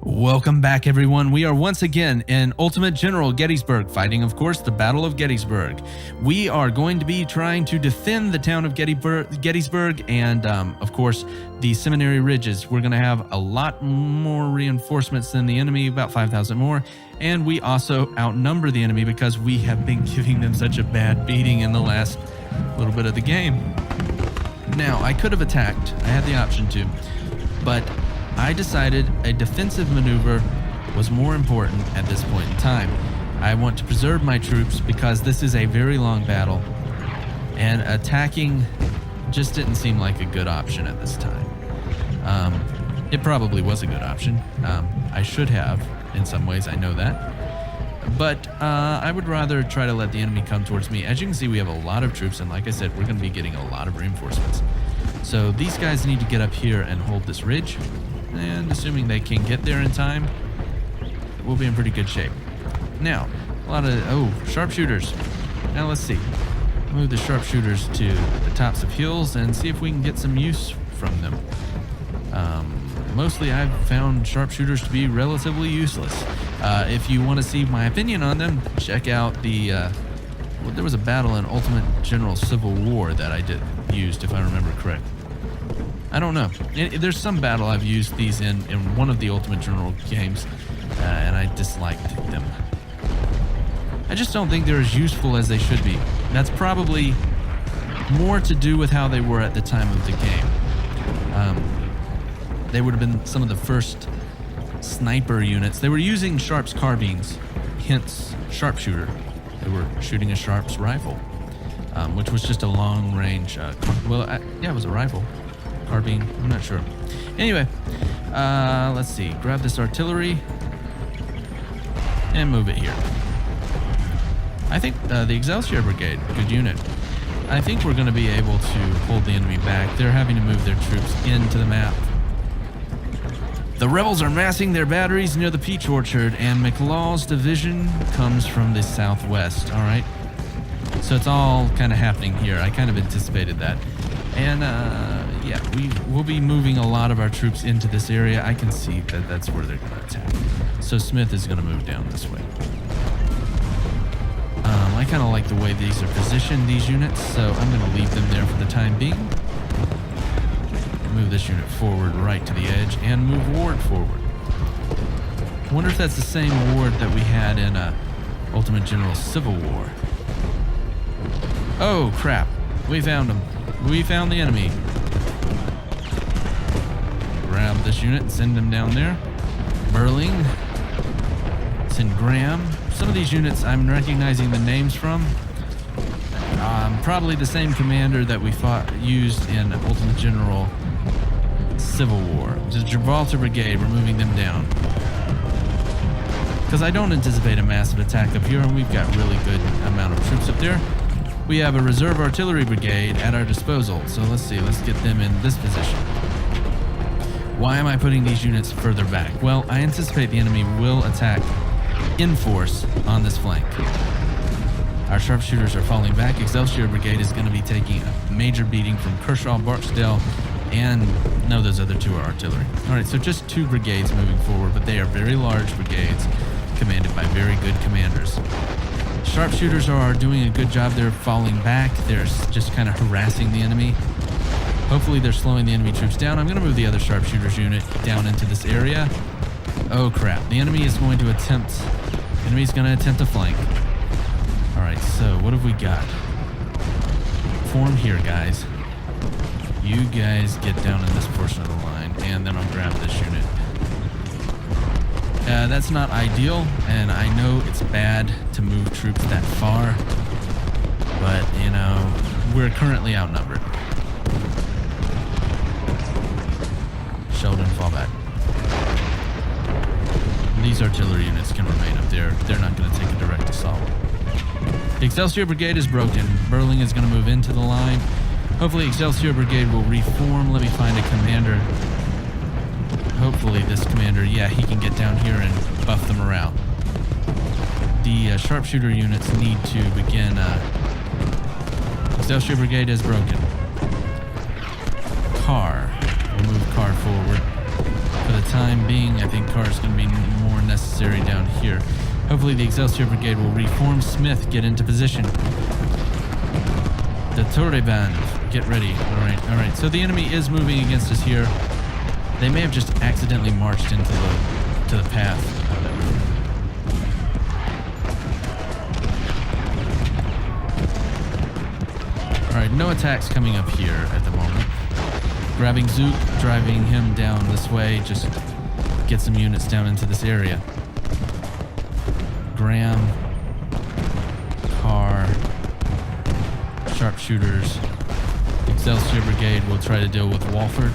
Welcome back, everyone. We are once again in Ultimate General Gettysburg, fighting, of course, the Battle of Gettysburg. We are going to be trying to defend the town of Gettysburg and, of course, the Seminary Ridges. We're going to have a lot more reinforcements than the enemy, about 5,000 more, and we also outnumber the enemy because we have been giving them such a bad beating in the last little bit of the game. Now, I could have attacked. I had the option to, but I decided a defensive maneuver was more important at this point in time. I want to preserve my troops because this is a very long battle, and attacking just didn't seem like a good option at this time. It probably was a good option. I should have, in some ways, I know that. But I would rather try to let the enemy come towards me. As you can see, we have a lot of troops, and like I said, we're going to be getting a lot of reinforcements. So these guys need to get up here and hold this ridge. And assuming they can get there in time, we'll be in pretty good shape. Now, a lot of, sharpshooters. Now let's see. Move the sharpshooters to the tops of hills and see if we can get some use from them. Mostly I've found sharpshooters to be relatively useless. If you want to see my opinion on them, check out the, there was a battle in Ultimate General Civil War that I used, if I remember correct. I don't know. There's some battle I've used these in one of the Ultimate General games, and I disliked them. I just don't think they're as useful as they should be. That's probably more to do with how they were at the time of the game. They would have been some of the first sniper units. They were using Sharp's carbines, hence sharpshooter. They were shooting a Sharp's rifle, which was just a long-range, it was a rifle. Carbine, I'm not sure. Anyway, let's see. Grab this artillery and move it here. I think the Excelsior Brigade, good unit. I think we're going to be able to hold the enemy back. They're having to move their troops into the map. The rebels are massing their batteries near the peach orchard, and McLaw's division comes from the southwest. All right. So it's all kind of happening here. I kind of anticipated that. And, we will be moving a lot of our troops into this area. I can see that that's where they're going to attack. So Smith is going to move down this way. I kind of like the way these are positioned, these units, so I'm going to leave them there for the time being. Move this unit forward right to the edge and move Ward forward. I wonder if that's the same Ward that we had in Ultimate General Civil War. Oh, crap. We found him. We found the enemy. Grab this unit and send them down there. Burling. Send Graham. Some of these units I'm recognizing the names from. Probably the same commander that we used in Ultimate General Civil War. The Gibraltar Brigade, we're moving them down. Because I don't anticipate a massive attack up here, and we've got really good amount of troops up there. We have a reserve artillery brigade at our disposal, so let's see, let's get them in this position. Why am I putting these units further back? Well, I anticipate the enemy will attack in force on this flank. Our sharpshooters are falling back. Excelsior Brigade is going to be taking a major beating from Kershaw, Barksdale, and no, those other two are artillery. All right, so just two brigades moving forward, but they are very large brigades commanded by very good commanders. Sharpshooters are doing a good job. They're falling back. They're just kind of harassing the enemy. Hopefully they're slowing the enemy troops down. I'm going to move the other sharpshooters unit down into this area. Oh crap, the enemy is going to attempt a flank. All right, so what have we got? Form here, guys. You guys get down in this portion of the line, and then I'll grab this unit. That's not ideal, and I know it's bad to move troops that far, but, we're currently outnumbered. Sheldon, fall back. These artillery units can remain up there. They're not going to take a direct assault. The Excelsior Brigade is broken. Burling is going to move into the line. Hopefully Excelsior Brigade will reform. Let me find a commander. Hopefully this commander, he can get down here and buff the morale. The sharpshooter units need to begin. Excelsior Brigade is broken. Carr. We'll move Carr forward. For the time being, I think cars going to be more necessary down here. Hopefully the Excelsior Brigade will reform. Smith, get into position. The Torre Band, get ready. All right. So the enemy is moving against us here. They may have just accidentally marched into the path. All right, no attacks coming up here at the moment. Grabbing Zook, driving him down this way. Just get some units down into this area. Graham, Carr, sharpshooters. Excelsior Brigade will try to deal with Walford,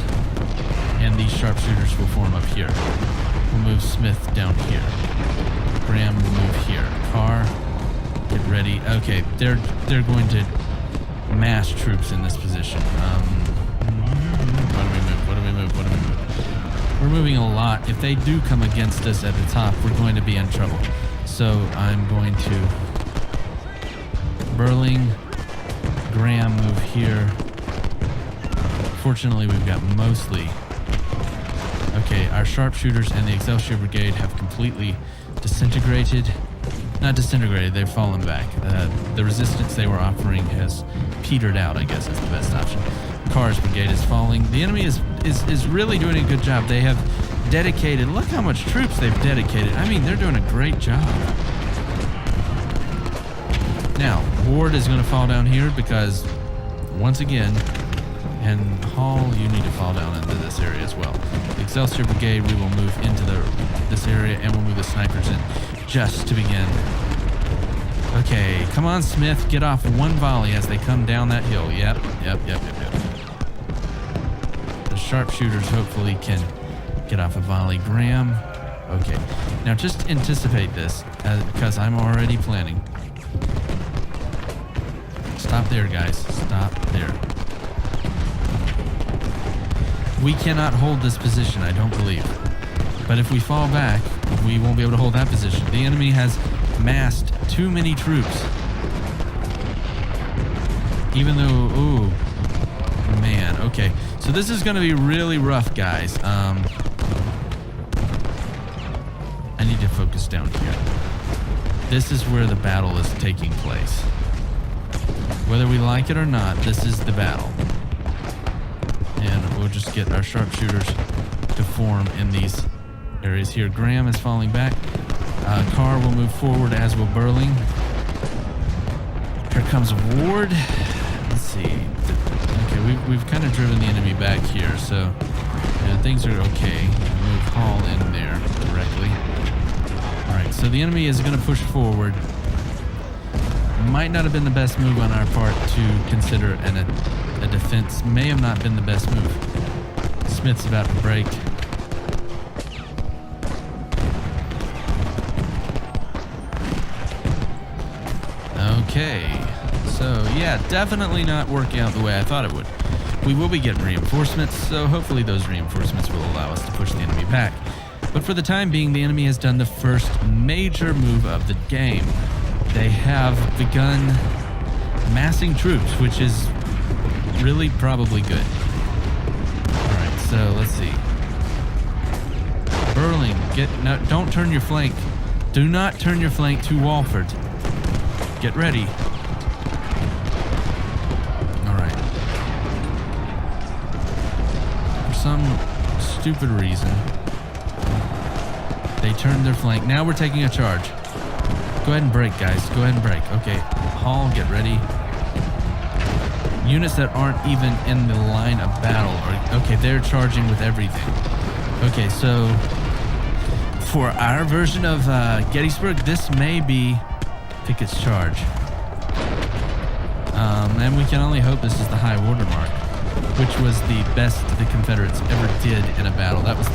and these sharpshooters will form up here. We'll move Smith down here. Graham will move here. Carr, get ready. Okay, they're going to mass troops in this position. What do we move? We're moving a lot. If they do come against us at the top, we're going to be in trouble. So I'm going to Burling, Graham move here. Fortunately, we've got mostly... Okay, our sharpshooters and the Excelsior Brigade have completely disintegrated. Not disintegrated, they've fallen back. The resistance they were offering has petered out, I guess is the best option. Carr's Brigade is falling. The enemy is really doing a good job. They have dedicated... Look how much troops they've dedicated. I mean, they're doing a great job. Now, Ward is going to fall down here because, once again... And Hall, you need to fall down into this area as well. The Excelsior Brigade, we will move into this area, and we'll move the snipers in just to begin. Okay, come on, Smith, get off one volley as they come down that hill. Yep. The sharpshooters hopefully can get off a volley. Graham. Okay, now just anticipate this because I'm already planning. Stop there, guys. Stop there. We cannot hold this position, I don't believe. But if we fall back, we won't be able to hold that position. The enemy has massed too many troops. Even though, ooh, man, okay. So this is going to be really rough, guys. I need to focus down here. This is where the battle is taking place. Whether we like it or not, this is the battle. And we'll just get our sharpshooters to form in these areas here. Graham is falling back. Carr will move forward, as will Burling. Here comes Ward. Let's see. Okay, we've kind of driven the enemy back here, so things are okay. We'll move Hall in there directly. All right, so the enemy is going to push forward. Might not have been the best move on our part to consider a defense. May have not been the best move. Smith's about to break. Okay, so yeah, definitely not working out the way I thought it would. We will be getting reinforcements, so hopefully those reinforcements will allow us to push the enemy back. But for the time being, the enemy has done the first major move of the game. They have begun massing troops, which is really probably good. Alright, so let's see. Burling, no, don't turn your flank. Do not turn your flank to Walford. Get ready. Alright. For some stupid reason, they turned their flank. Now we're taking a charge. Go ahead and break, guys. Go ahead and break. Okay, Hall, get ready. Units that aren't even in the line of battle are... Okay, they're charging with everything. Okay, so... For our version of Gettysburg, this may be Pickett's charge. And we can only hope this is the high watermark, which was the best the Confederates ever did in a battle. That was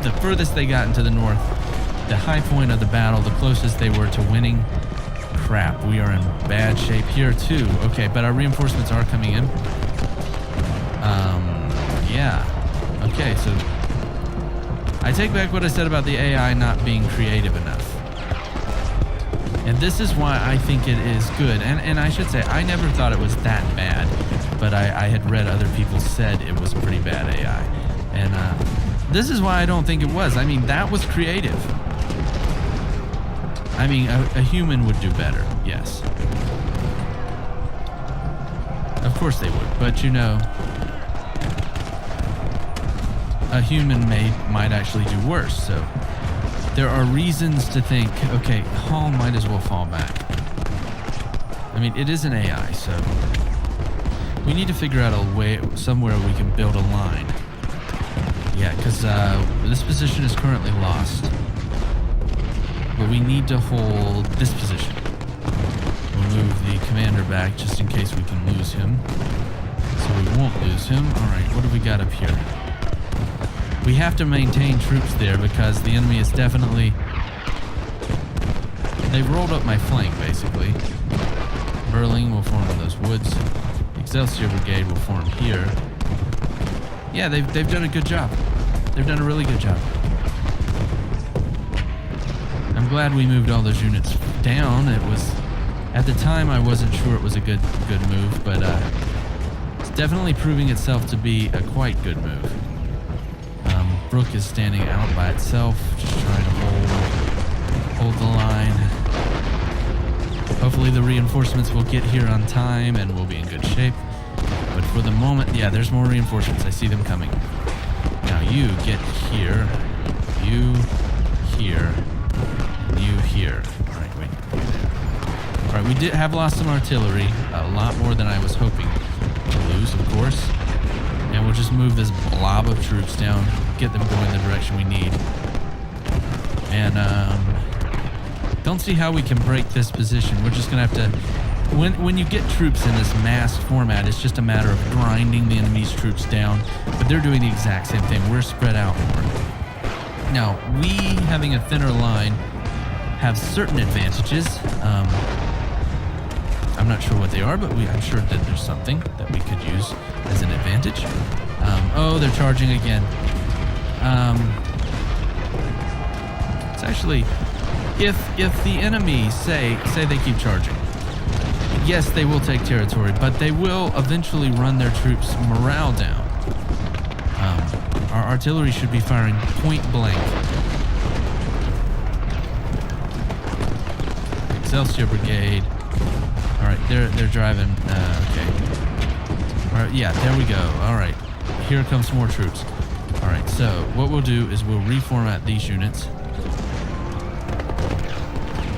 the furthest they got into the north. The high point of the battle, the closest they were to winning. Crap, we are in bad shape here too. Okay, but our reinforcements are coming in. Yeah. Okay, so I take back what I said about the AI not being creative enough. And this is why I think it is good. And I should say, I never thought it was that bad, but I had read other people said it was pretty bad AI. And This is why I don't think it was. I mean, that was creative. I mean, a human would do better, yes. Of course they would, but you know, a human might actually do worse, so there are reasons to think, okay, Hall might as well fall back. I mean, it is an AI, so we need to figure out a way, somewhere we can build a line. Yeah, because this position is currently lost. But we need to hold this position. We'll move the commander back just in case we can lose him. So we won't lose him. Alright, what do we got up here? We have to maintain troops there because the enemy is definitely... They've rolled up my flank, basically. Burling will form in those woods. Excelsior Brigade will form here. Yeah, they've done a good job. They've done a really good job. I'm glad we moved all those units down. It was, at the time, I wasn't sure it was a good move, but it's definitely proving itself to be a quite good move. Brook is standing out by itself, just trying to hold the line. Hopefully the reinforcements will get here on time and we'll be in good shape. But for the moment, yeah, there's more reinforcements. I see them coming. Now you get here, you here, and you here. All right, wait. All right, we did have lost some artillery, a lot more than I was hoping to lose, of course. And we'll just move this blob of troops down, get them going the direction we need. And don't see how we can break this position. We're just gonna have to. When you get troops in this massed format, it's just a matter of grinding the enemy's troops down. But they're doing the exact same thing. We're spread out more. Now, we, having a thinner line, have certain advantages. I'm not sure what they are, but I'm sure that there's something that we could use as an advantage. Oh, they're charging again. It's actually, if the enemy say they keep charging, yes, they will take territory, but they will eventually run their troops' morale down. Our artillery should be firing point blank. Excelsior Brigade. All right, they're driving. Okay. All right, yeah, there we go. All right, here comes more troops. All right, so what we'll do is we'll reformat these units,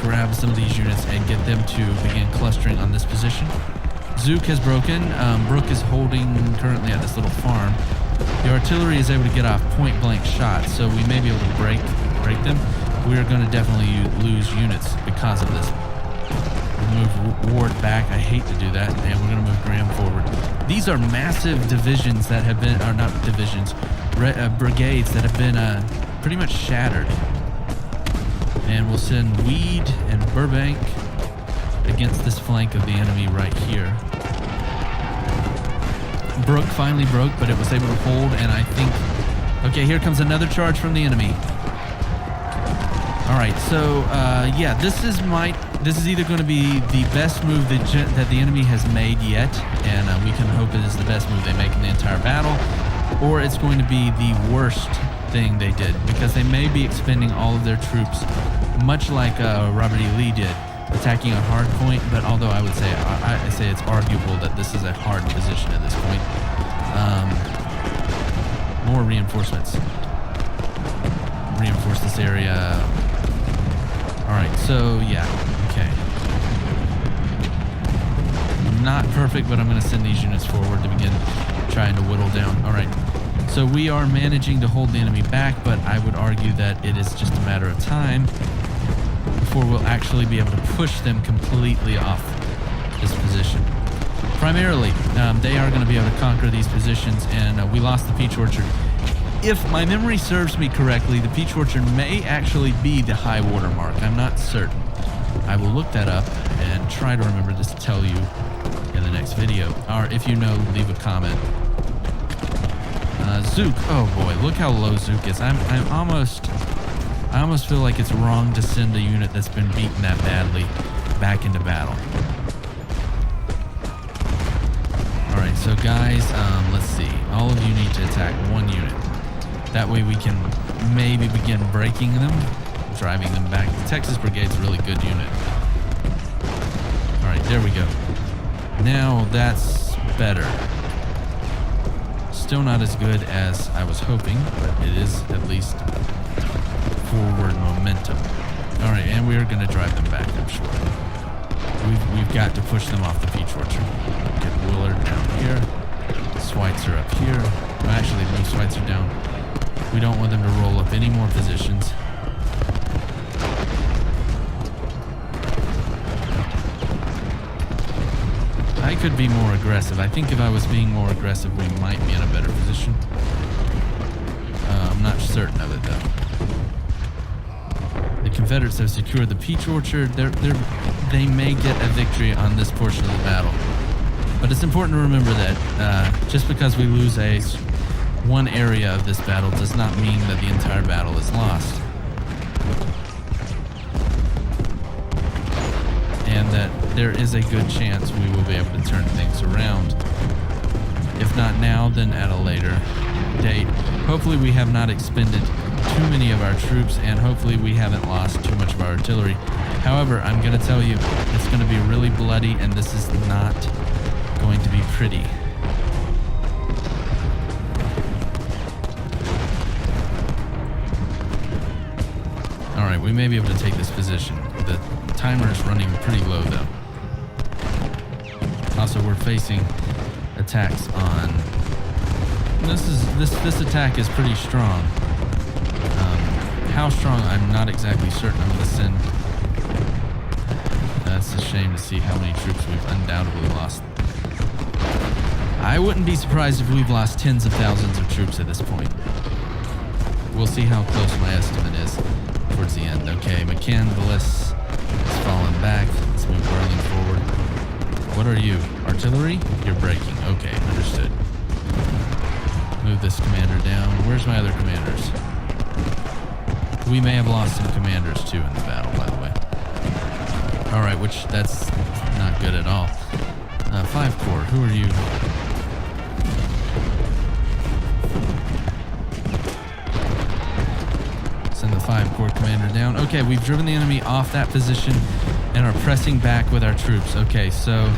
grab some of these units, and get them to begin clustering on this position. Zook has broken. Brook is holding currently at this little farm. The artillery is able to get off point blank shots, so we may be able to break them. We are going to definitely lose units because of this. Move Ward back. I hate to do that, and we're going to move Graham forward. These are massive divisions that have been, or not divisions, brigades that have been pretty much shattered. And we'll send Weed and Burbank against this flank of the enemy right here. Brook finally broke, but it was able to hold, and I think... Okay, here comes another charge from the enemy. All right, so yeah, this is either going to be the best move that the enemy has made yet, and we can hope it is the best move they make in the entire battle, or it's going to be the worst thing they did, because they may be expending all of their troops, much like Robert E. Lee did, attacking a hard point. But although I would say I say it's arguable that this is a hard position at this point. More reinforcements. Reinforce this area. All right, so yeah, okay. Not perfect, but I'm going to send these units forward to begin trying to whittle down. All right, so we are managing to hold the enemy back, but I would argue that it is just a matter of time before we'll actually be able to push them completely off this position. Primarily, they are going to be able to conquer these positions, and we lost the Peach Orchard. If my memory serves me correctly, the Peach Orchard may actually be the high water mark. I'm not certain. I will look that up and try to remember to tell you in the next video. Or if you know, leave a comment. Zook. Oh boy, look how low Zook is. I almost feel like it's wrong to send a unit that's been beaten that badly back into battle. Alright, so guys, let's see. All of you need to attack one unit. That way we can maybe begin breaking them, driving them back. The Texas Brigade's a really good unit. All right, there we go. Now that's better. Still not as good as I was hoping, but it is at least forward momentum. All right, and we are going to drive them back, I'm sure. We've got to push them off the peach orchard. Get Willard down here. Schweitzer up here. Well, actually, move Schweitzer down. We don't want them to roll up any more positions. I could be more aggressive. I think if I was being more aggressive, we might be in a better position. I'm not certain of it, though. The Confederates have secured the peach orchard. They may get a victory on this portion of the battle. But it's important to remember that just because we lose one area of this battle does not mean that the entire battle is lost. And that there is a good chance we will be able to turn things around. If not now, then at a later date. Hopefully we have not expended too many of our troops, and hopefully we haven't lost too much of our artillery. However, I'm going to tell you, it's going to be really bloody, and this is not going to be pretty. All right, we may be able to take this position. The timer is running pretty low, though. Also, we're facing attacks on. This attack is pretty strong. How strong, I'm not exactly certain. I'm going to send. That's a shame to see how many troops we've undoubtedly lost. I wouldn't be surprised if we've lost tens of thousands of troops at this point. We'll see how close my estimate is towards the end. Okay, McCandless is falling back. Let's move whirling forward. What are you? Artillery? You're breaking. Okay, understood. Move this commander down. Where's my other commanders? We may have lost some commanders too in the battle, by the way. All right, which that's not good at all. 5 Corps, who are you? Send the 5 Corps commander down. Okay, we've driven the enemy off that position and are pressing back with our troops. Okay, so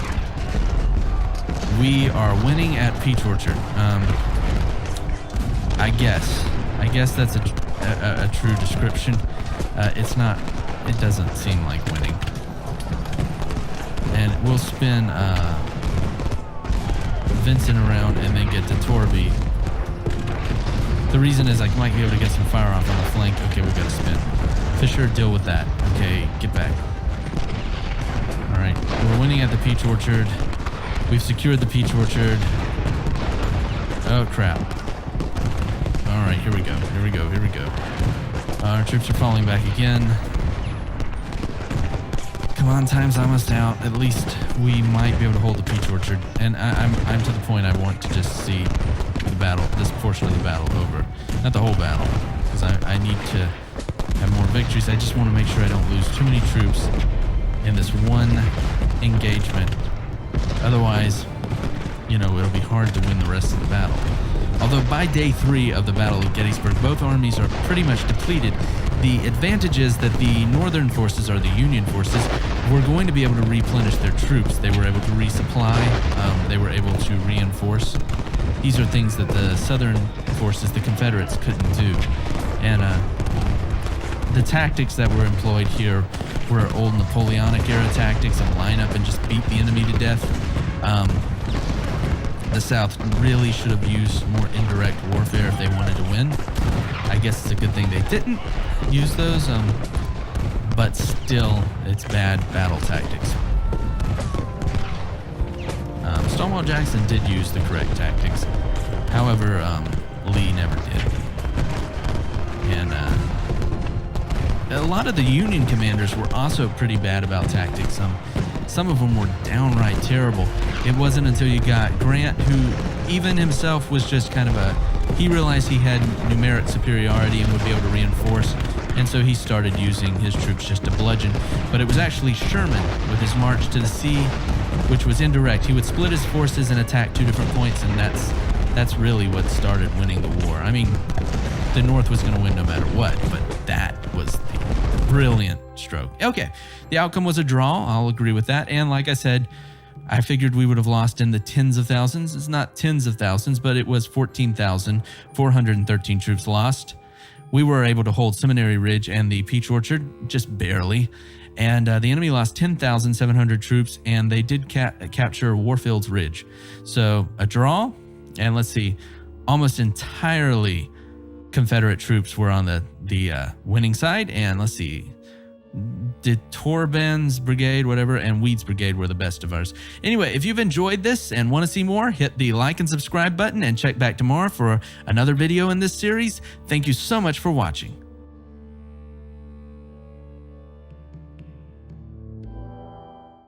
we are winning at Peach Orchard. I guess that's a true description. It's not. It doesn't seem like winning. And we'll spin Vincent around and then get to Torby. The reason is I might be able to get some fire off on the flank. Okay, we've got to spin. Fisher, deal with that. Okay, get back. All right, we're winning at the Peach Orchard. We've secured the Peach Orchard. Oh, crap. All right, here we go. Our troops are falling back again. Come on, time's almost out. At least we might be able to hold the Peach Orchard. And I'm to the point I want to just see the battle, this portion of the battle over. Not the whole battle, because I need to have more victories. I just want to make sure I don't lose too many troops in this one engagement. Otherwise, it'll be hard to win the rest of the battle. Although by day 3 of the Battle of Gettysburg, both armies are pretty much depleted. The advantage is that the northern forces, or the Union forces, were going to be able to replenish their troops. They were able to resupply. They were able to reinforce. These are things that the southern forces, the Confederates, couldn't do. And the tactics that were employed here were old Napoleonic era tactics of line up and just beat the enemy to death. The South really should have used more indirect warfare if they wanted to win. I guess it's a good thing they didn't use those, but still, it's bad battle tactics. Stonewall Jackson did use the correct tactics. However, Lee never did. And a lot of the Union commanders were also pretty bad about tactics. Some of them were downright terrible. It wasn't until you got Grant, who even himself was just kind of he realized he had numeric superiority and would be able to reinforce, and so he started using his troops just to bludgeon. But it was actually Sherman with his march to the sea, which was indirect. He would split his forces and attack 2 different points, and that's really what started winning the war. I mean, the North was going to win no matter what, but that was the brilliant stroke. Okay, the outcome was a draw. I'll agree with that. And like I said, I figured we would have lost in the tens of thousands. It's not tens of thousands, but it was 14,413 troops lost. We were able to hold Seminary Ridge and the Peach Orchard, just barely. And the enemy lost 10,700 troops, and they did capture Warfield's Ridge. So a draw, and let's see, almost entirely Confederate troops were on the winning side. And let's see, de Torben's brigade, whatever, and Weed's brigade were the best of ours. Anyway, if you've enjoyed this and want to see more, hit the like and subscribe button and check back tomorrow for another video in this series. Thank you so much for watching.